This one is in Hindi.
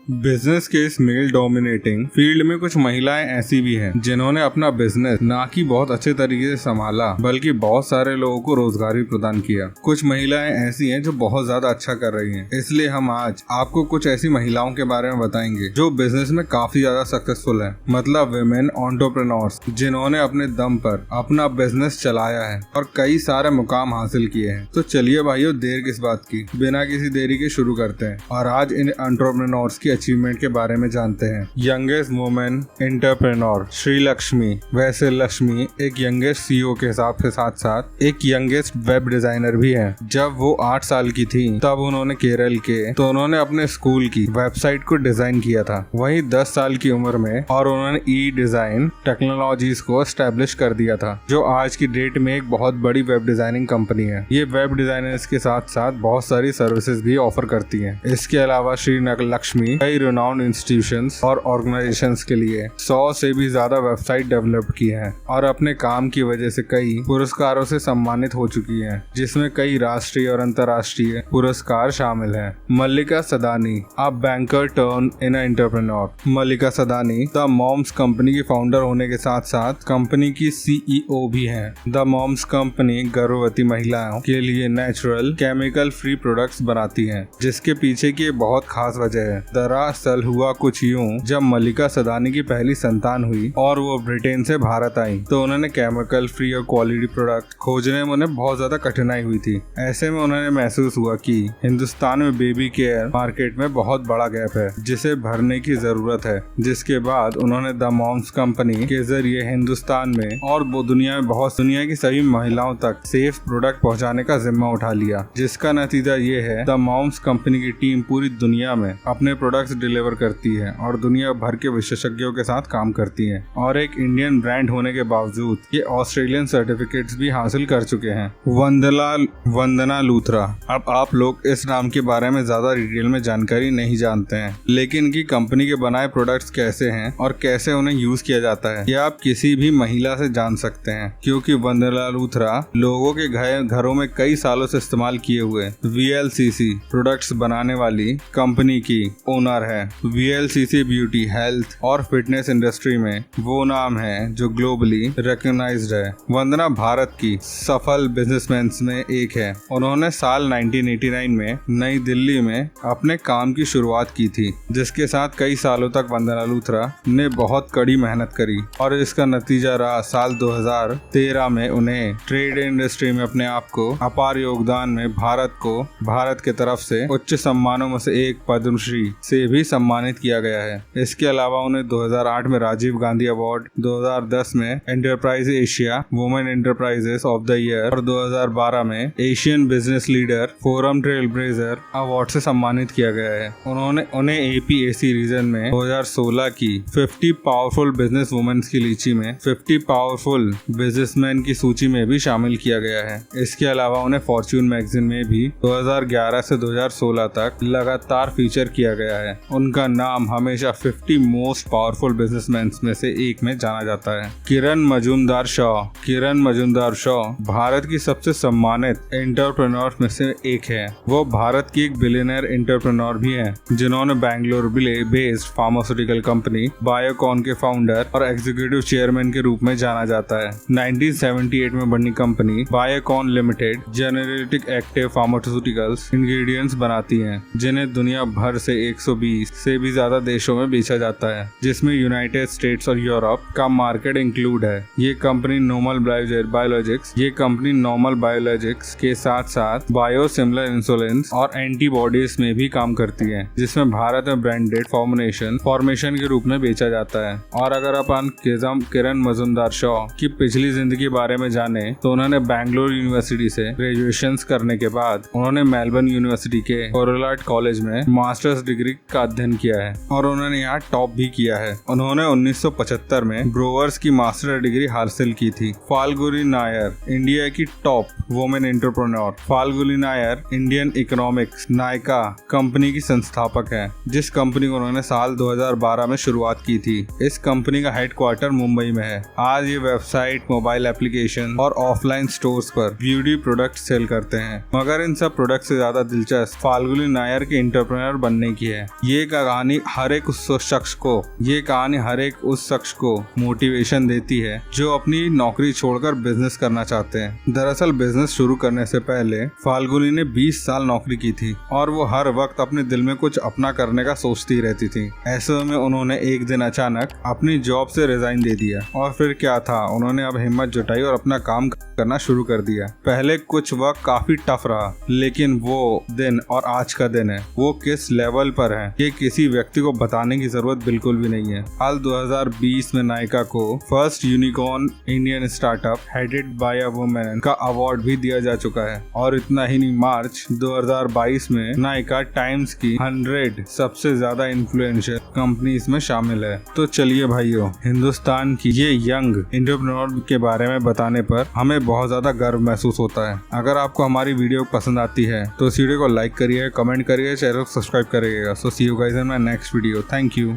बिजनेस के इस मेल डोमिनेटिंग फील्ड में कुछ महिलाएं ऐसी भी हैं जिन्होंने अपना बिजनेस ना कि बहुत अच्छे तरीके से संभाला बल्कि बहुत सारे लोगों को रोजगार भी प्रदान किया। कुछ महिलाएं ऐसी हैं जो बहुत ज्यादा अच्छा कर रही हैं, इसलिए हम आज आपको कुछ ऐसी महिलाओं के बारे में बताएंगे जो बिजनेस में काफी ज्यादा सक्सेसफुल है, मतलब विमेन एंटरप्रेन्योर्स जिन्होंने अपने दम पर अपना बिजनेस चलाया है और कई सारे मुकाम हासिल किए हैं। तो चलिए भाइयों, देर किस बात की, बिना किसी देरी के शुरू करते हैं और आज इन एंटरप्रेन्योर्स की अचीवमेंट के बारे में जानते हैं। Youngest women entrepreneur Shri Lakshmi. वैसे लक्ष्मी एक यंगेस्ट सीईओ के हिसाब के साथ साथ एक यंगेस्ट वेब डिजाइनर भी हैं। जब वो 8 साल की थी तब उन्होंने केरल के तो उन्होंने अपने स्कूल की वेबसाइट को डिजाइन किया था। वहीं 10 साल की उम्र में और उन्होंने ई डिजाइन टेक्नोलॉजीज को एस्टेब्लिश कर दिया था, जो आज की डेट में एक बहुत बड़ी वेब डिजाइनिंग कंपनी है। ये वेब डिजाइनर्स के साथ साथ बहुत सारी सर्विसेज भी ऑफर करती है। इसके अलावा श्री लक्ष्मी कई रिनाउंड इंस्टीट्यूशंस और ऑर्गेनाइजेशंस के लिए 100 से भी ज्यादा वेबसाइट डेवलप की है और अपने काम की वजह से कई पुरस्कारों से सम्मानित हो चुकी है, जिसमें कई राष्ट्रीय और अंतर्राष्ट्रीय पुरस्कार शामिल हैं। Mallika Sadani, a banker turn in entrepreneur. Mallika Sadani the Moms company की फाउंडर होने के साथ साथ कंपनी की सीईओ भी हैं। द मॉम्स कंपनी गर्भवती महिलाओं के लिए नेचुरल केमिकल फ्री प्रोडक्ट्स बनाती है, जिसके पीछे की बहुत खास वजह है। दरअसल हुआ कुछ यूं, जब मल्लिका सदानी की पहली संतान हुई और वो ब्रिटेन से भारत आई तो उन्होंने केमिकल फ्री और क्वालिटी प्रोडक्ट खोजने में उन्हें बहुत ज्यादा कठिनाई हुई थी। ऐसे में उन्होंने महसूस हुआ कि हिंदुस्तान में बेबी केयर मार्केट में बहुत बड़ा गैप है जिसे भरने की जरूरत है। जिसके बाद उन्होंने द मॉम्स कंपनी के जरिए हिंदुस्तान में और दुनिया की सभी महिलाओं तक सेफ प्रोडक्ट पहुँचाने का जिम्मा उठा लिया, जिसका नतीजा ये है द मॉम्स कंपनी की टीम पूरी दुनिया में अपने प्रोडक्ट्स डिलीवर करती है और दुनिया भर के विशेषज्ञों के साथ काम करती है। और एक इंडियन ब्रांड होने के बावजूद ये ऑस्ट्रेलियन सर्टिफिकेट्स भी हासिल कर चुके हैं। वंदना लूथरा। अब आप लोग इस नाम के बारे में ज्यादा डिटेल में जानकारी नहीं जानते हैं, लेकिन इनकी कंपनी के बनाए प्रोडक्ट्स कैसे हैं और कैसे उन्हें यूज किया जाता है, ये आप किसी भी महिला से जान सकते हैं, क्योंकि वंदना लूथरा लोगों के घरों में कई सालों से इस्तेमाल किए हुए VLCC प्रोडक्ट्स बनाने वाली कंपनी की ओनर है। VLCC ब्यूटी, हेल्थ और फिटनेस इंडस्ट्री में वो नाम है जो ग्लोबली रिकॉग्नाइज्ड है। वंदना भारत की सफल बिजनेसमैन में एक है। उन्होंने साल 1989 में नई दिल्ली में अपने काम की शुरुआत की थी, जिसके साथ कई सालों तक वंदना लूथरा ने बहुत कड़ी मेहनत करी और इसका नतीजा रहा साल 2013 में उन्हें ट्रेड इंडस्ट्री में अपने आप को अपार योगदान में भारत के तरफ से उच्च सम्मानों में से एक पद्मश्री से भी सम्मानित किया गया है। इसके अलावा उन्हें 2008 में राजीव गांधी अवार्ड, 2010 में enterprise Asia women enterprises of the year और 2012 में Asian business leader forum trail blazer award से सम्मानित किया गया है। उन्हें APAC रीजन में 2016 की 50 पावरफुल बिजनेस वुमेन्स की लीची में 50 पावरफुल बिजनेसमैन की सूची में भी शामिल किया गया है। इसके अलावा उन्हें फॉर्च्यून मैगजीन में भी 2011 से 2016 तक लगातार फीचर किया गया है। उनका नाम हमेशा 50 मोस्ट पावरफुल बिजनेसमैन में से एक में जाना जाता है। किरण मजूमदार शॉ भारत की सबसे सम्मानित एंटरप्रेन्योर में से एक है। वो भारत की एक बिलियनर एंटरप्रेन्योर भी हैं, जिन्होंने Bangalore based pharmaceutical company Biocon के फाउंडर और एग्जीक्यूटिव चेयरमैन के रूप में जाना जाता है। 1978 में बनी company Biocon limited generic active pharmaceuticals ingredients बनाती है, जिन्हें दुनिया भर से 120 से भी ज्यादा देशों में बेचा जाता है, जिसमें यूनाइटेड स्टेट्स और यूरोप का मार्केट इंक्लूड है। ये कंपनी नॉर्मल बायोलॉजिक्स के साथ साथ बायोसिमिलर इंसुलिन और एंटीबॉडीज में भी काम करती है, जिसमें भारत में ब्रांडेड फॉर्मेशन के रूप में बेचा जाता है। और अगर अपन किरण मजूमदार शॉ की पिछली जिंदगी के बारे में जाने तो उन्होंने बैंगलोर यूनिवर्सिटी से ग्रेजुएशन करने के बाद उन्होंने मेलबर्न यूनिवर्सिटी के कोरोलाट कॉलेज में मास्टर्स डिग्री का अध्ययन किया है और उन्होंने यहाँ टॉप भी किया है। उन्होंने 1975 में ब्रोवर्स की मास्टर डिग्री हासिल की थी। फाल्गुनी नायर इंडिया की top women entrepreneur. Falguni Nair Indian economics Nykaa company की संस्थापक है, जिस कंपनी को उन्होंने साल 2012 में शुरुआत की थी। इस कंपनी का हेडक्वार्टर मुंबई में है। आज ये वेबसाइट, मोबाइल एप्लीकेशन और ऑफलाइन स्टोर्स पर ब्यूटी प्रोडक्ट सेल करते हैं, मगर इन सब प्रोडक्ट से ज्यादा दिलचस्प फाल्गुनी नायर के एंटरप्रेन्योर बनने की है। ये कहानी हर एक उस शख्स को मोटिवेशन देती है जो अपनी नौकरी छोड़कर बिजनेस करना चाहते हैं। दरअसल बिजनेस शुरू करने से पहले फाल्गुनी ने 20 साल नौकरी की थी और वो हर वक्त अपने दिल में कुछ अपना करने का सोचती रहती थी। ऐसे में उन्होंने एक दिन अचानक अपनी जॉब से रिजाइन दे दिया और फिर क्या था, उन्होंने अब हिम्मत जुटाई और अपना काम करना शुरू कर दिया। पहले कुछ वक्त काफी टफ रहा, लेकिन वो दिन और आज का दिन है वो किस लेवल पर है ये किसी व्यक्ति को बताने की जरूरत बिल्कुल भी नहीं है। हाल 2020 में नायका को first unicorn Indian startup headed by a woman का अवार्ड भी दिया जा चुका है। और इतना ही नहीं, मार्च 2022 में नायका टाइम्स की 100 सबसे ज्यादा इन्फ्लुएंशियल कंपनीज में शामिल है। तो चलिए भाइयों, हिंदुस्तान की ये यंग एंटरप्रेन्योर के बारे में बताने पर हमें बहुत ज्यादा गर्व महसूस होता है। अगर आपको हमारी वीडियो पसंद आती है तो इस वीडियो को लाइक करिए, कमेंट करिए, चैनल को सब्सक्राइब करिएगा। So see you guys in my next video. Thank you.